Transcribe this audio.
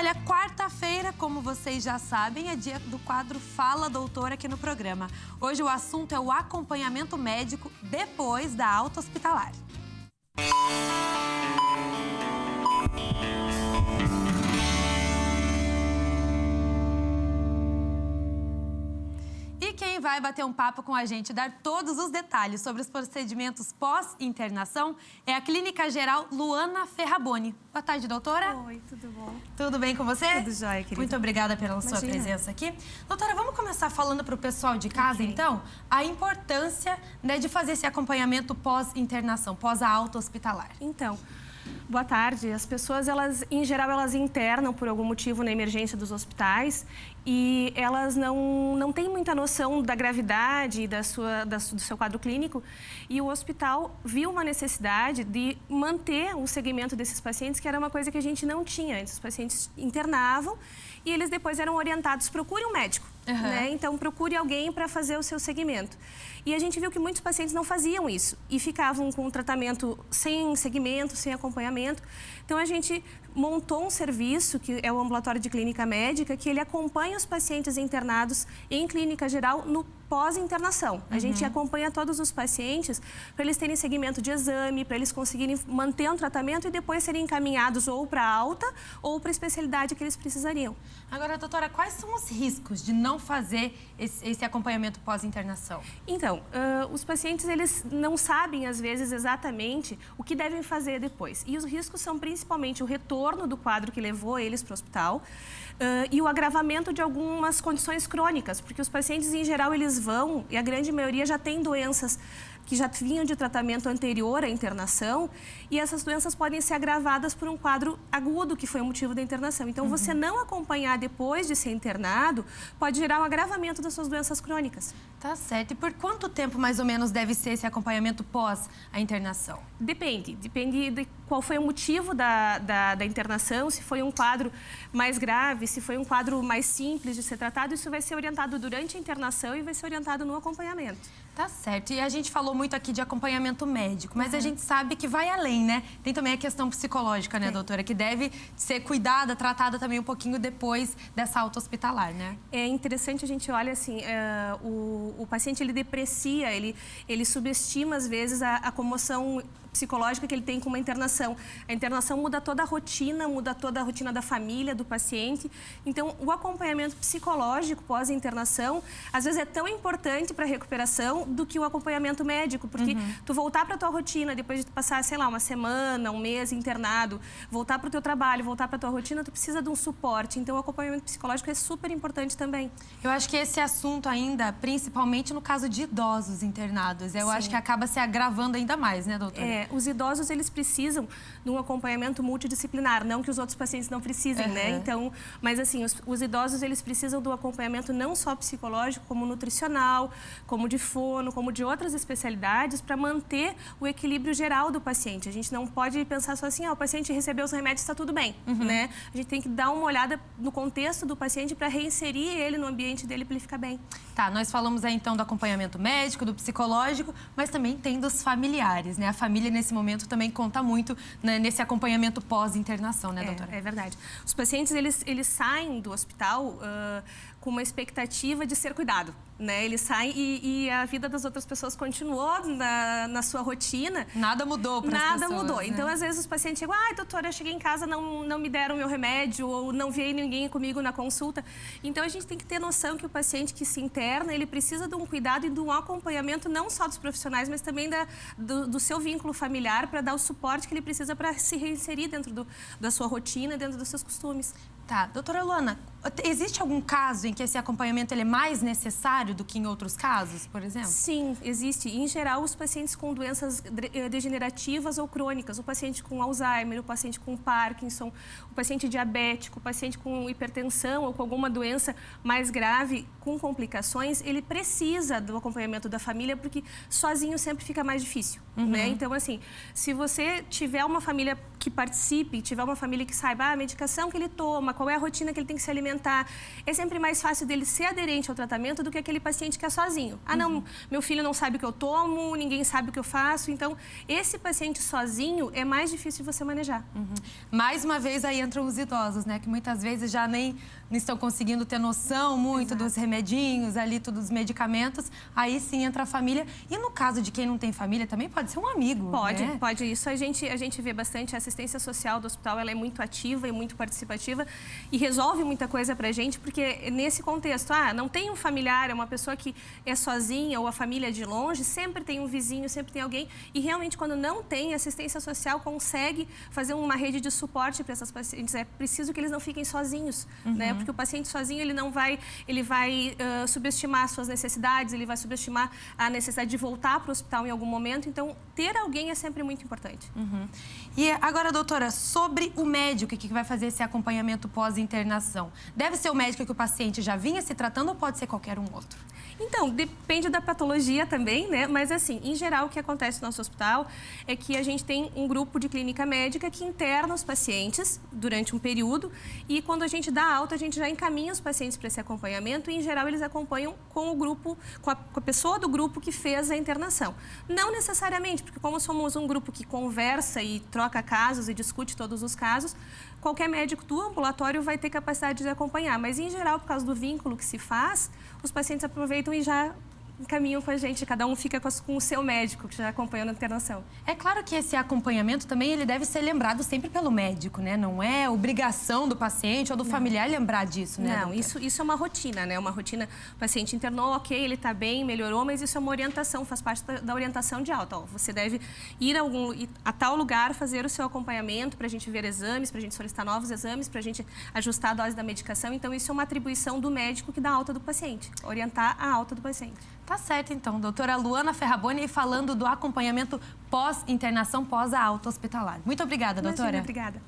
Olha, quarta-feira, como vocês já sabem, é dia do quadro Fala Doutora aqui no programa. Hoje o assunto é o acompanhamento médico depois da alta hospitalar. E quem vai bater um papo com a gente, dar todos os detalhes sobre os procedimentos pós-internação é a Clínica Geral Luana Ferraboni. Boa tarde, doutora. Oi, tudo bom? Tudo bem com você? Tudo jóia, querida. Muito obrigada pela sua presença aqui. Doutora, vamos começar falando para o pessoal de casa, então, a importância, né, de fazer esse acompanhamento pós-internação, pós a alta hospitalar. Então, boa tarde. As pessoas, em geral, elas internam por algum motivo na emergência dos hospitais e elas não têm muita noção da gravidade do seu quadro clínico, e o hospital viu uma necessidade de manter o segmento desses pacientes, que era uma coisa que a gente não tinha antes. Os pacientes internavam e eles depois eram orientados, procure um médico, né? Então procure alguém para fazer o seu segmento. E a gente viu que muitos pacientes não faziam isso e ficavam com o tratamento sem segmento, sem acompanhamento. Então a gente montou um serviço, que é o ambulatório de clínica médica, que ele acompanha os pacientes internados em clínica geral no pós-internação. A gente acompanha todos os pacientes para eles terem segmento de exame, para eles conseguirem manter um tratamento e depois serem encaminhados ou para alta ou para a especialidade que eles precisariam. Agora, doutora, quais são os riscos de não fazer esse acompanhamento pós-internação? Então, os pacientes, eles não sabem, às vezes, exatamente o que devem fazer depois. E os riscos são principalmente o retorno do quadro que levou eles para o hospital e o agravamento de algumas condições crônicas, porque os pacientes, em geral, eles vão, e a grande maioria já tem doenças que já vinham de tratamento anterior à internação, e essas doenças podem ser agravadas por um quadro agudo, que foi o motivo da internação. Então, você não acompanhar depois de ser internado pode gerar um agravamento das suas doenças crônicas. Tá certo. E por quanto tempo, mais ou menos, deve ser esse acompanhamento pós a internação? Depende de qual foi o motivo da internação, se foi um quadro mais grave, se foi um quadro mais simples de ser tratado. Isso vai ser orientado durante a internação e vai ser orientado no acompanhamento. Tá certo. E a gente falou muito aqui de acompanhamento médico, mas a gente sabe que vai além, né? Tem também a questão psicológica, né, doutora? Que deve ser cuidada, tratada também um pouquinho depois dessa alta hospitalar, né? É interessante, a gente olha assim, o paciente, ele deprecia, ele subestima, às vezes, a comoção psicológica que ele tem com uma internação. A internação muda toda a rotina da família, do paciente. Então, o acompanhamento psicológico pós-internação, às vezes, é tão importante para a recuperação do que o acompanhamento médico, porque tu voltar para a tua rotina, depois de passar, sei lá, uma semana, um mês internado, voltar para o teu trabalho, voltar para a tua rotina, tu precisa de um suporte. Então, o acompanhamento psicológico é super importante também. Eu acho que esse assunto ainda, principalmente no caso de idosos internados, eu acho que acaba se agravando ainda mais, né, doutora? Os idosos, eles precisam de um acompanhamento multidisciplinar, não que os outros pacientes não precisem, né? Então, mas assim, os idosos, eles precisam do acompanhamento não só psicológico, como nutricional, como de fono, como de outras especialidades, para manter o equilíbrio geral do paciente. A gente não pode pensar só assim, o paciente recebeu os remédios, está tudo bem, né? A gente tem que dar uma olhada no contexto do paciente para reinserir ele no ambiente dele para ele ficar bem. Tá, nós falamos aí então do acompanhamento médico, do psicológico, mas também tem dos familiares, né? A família nesse momento também conta muito, né, nesse acompanhamento pós-internação, né, doutora? É verdade. Os pacientes, eles saem do hospital com uma expectativa de ser cuidado, né? Eles saem e a vida das outras pessoas continuou na sua rotina. Nada mudou para as pessoas. Nada mudou. Né? Então, às vezes, os pacientes chegam, doutora, eu cheguei em casa, não me deram meu remédio, ou não veio ninguém comigo na consulta. Então, a gente tem que ter noção que o paciente que se interna, ele precisa de um cuidado e de um acompanhamento, não só dos profissionais, mas também do seu vínculo familiar, para dar o suporte que ele precisa para se reinserir dentro da sua rotina, dentro dos seus costumes. Tá, doutora Luana, existe algum caso em que esse acompanhamento ele é mais necessário do que em outros casos, por exemplo? Sim, existe. Em geral, os pacientes com doenças degenerativas ou crônicas, o paciente com Alzheimer, o paciente com Parkinson, o paciente diabético, o paciente com hipertensão ou com alguma doença mais grave, com complicações, ele precisa do acompanhamento da família, porque sozinho sempre fica mais difícil, né? Então, assim, se você tiver uma família que participe, tiver uma família que saiba a medicação que ele toma, qual é a rotina que ele tem que se alimentar. É sempre mais fácil dele ser aderente ao tratamento do que aquele paciente que é sozinho. Ah, não, meu filho não sabe o que eu tomo, ninguém sabe o que eu faço. Então, esse paciente sozinho é mais difícil de você manejar. Mais uma vez, aí entram os idosos, né? Que muitas vezes já nem estão conseguindo ter noção muito dos remedinhos ali, dos medicamentos. Aí sim entra a família. E no caso de quem não tem família, também pode ser um amigo, Pode, né? pode. Isso a gente vê bastante. A assistência social do hospital, ela é muito ativa e muito participativa e resolve muita coisa pra gente, porque nesse contexto, não tem um familiar, é uma pessoa que é sozinha ou a família é de longe, sempre tem um vizinho, sempre tem alguém. E realmente, quando não tem, a assistência social consegue fazer uma rede de suporte para essas pacientes. É preciso que eles não fiquem sozinhos, né? Porque o paciente sozinho, ele vai subestimar as suas necessidades, ele vai subestimar a necessidade de voltar para o hospital em algum momento. Então, ter alguém é sempre muito importante. E agora, doutora, sobre o médico que vai fazer esse acompanhamento pós-internação. Deve ser o médico que o paciente já vinha se tratando ou pode ser qualquer um outro? Então, depende da patologia também, né? Mas, assim, em geral, o que acontece no nosso hospital é que a gente tem um grupo de clínica médica que interna os pacientes durante um período e quando a gente dá alta, a gente já encaminha os pacientes para esse acompanhamento e, em geral, eles acompanham com o grupo, com a pessoa do grupo que fez a internação. Não necessariamente, porque como somos um grupo que conversa e troca casos e discute todos os casos, qualquer médico do ambulatório vai ter capacidade de acompanhar. Mas, em geral, por causa do vínculo que se faz, os pacientes aproveitam e já encaminham com a gente. Cada um fica com o seu médico, que já acompanhou na internação. É claro que esse acompanhamento também ele deve ser lembrado sempre pelo médico, né? Não é obrigação do paciente ou do familiar lembrar disso, né? Não, isso é uma rotina, né? Uma rotina, o paciente internou, ok, ele está bem, melhorou, mas isso é uma orientação, faz parte da orientação de alta. Você deve ir a tal lugar, fazer o seu acompanhamento para a gente ver exames, para a gente solicitar novos exames, para a gente ajustar a dose da medicação. Então, isso é uma atribuição do médico que dá a alta do paciente, orientar a alta do paciente. Tá certo, então. Doutora Luana Ferraboni falando do acompanhamento pós-internação, pós a alta hospitalar. Muito obrigada, doutora. Imagina, obrigada.